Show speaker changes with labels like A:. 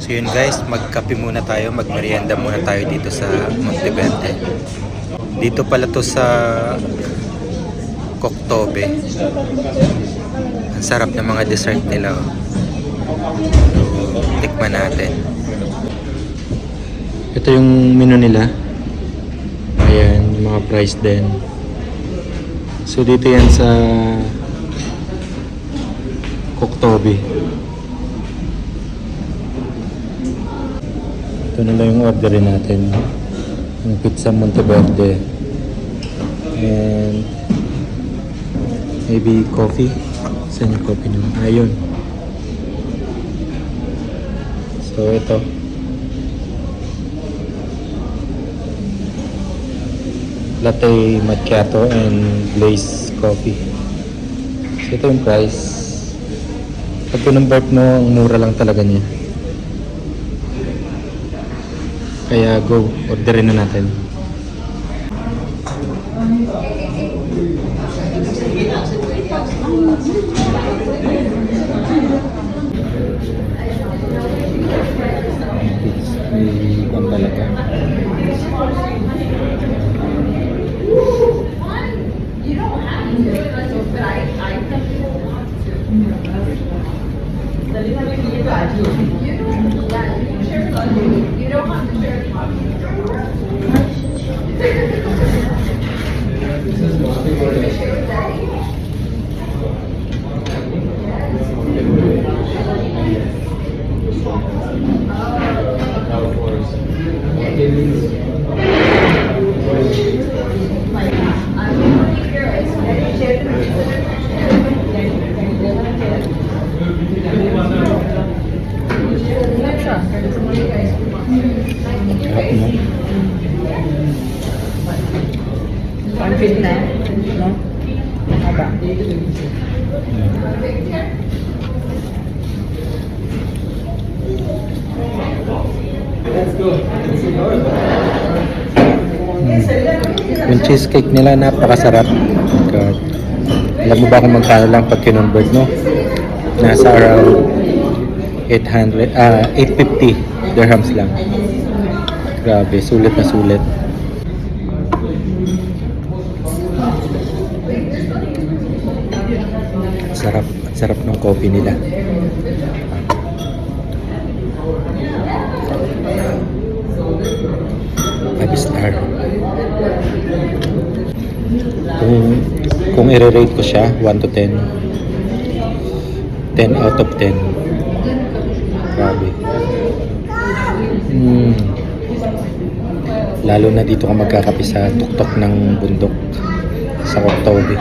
A: So yun guys, magkape muna tayo, magmerienda muna tayo dito sa Monteverde. Dito pala to sa Coctobe. Ang sarap ng mga dessert nila. So, tikman natin. Ito yung menu nila. Ayan, yung mga price din. So dito yan sa Coctobe. Ito na lang yung orderin natin. Yung pizza Monteverde. And maybe coffee. Saan yung coffee naman? Ayun. So ito. Latte macchiato and glazed coffee. So ito yung price. Pag kinonvert mo, ang mura lang talaga niya. Kaya go, orderin na natin. May pambalaga.
B: Pancit na, no? Haba.
A: Yung cheesecake nila napakasarap. God. Alam mo ba kung magkano lang pag kinonvert, no? Nasa around 850 dirhams lang. Grabe, sulit na sulit. Sarap ng coffee nila. 5 star. Kung i-rate ko siya 1 to 10, 10 out of 10. Grabe. Lalo na dito ka magkakape sa tuktok ng bundok sa Coctobe.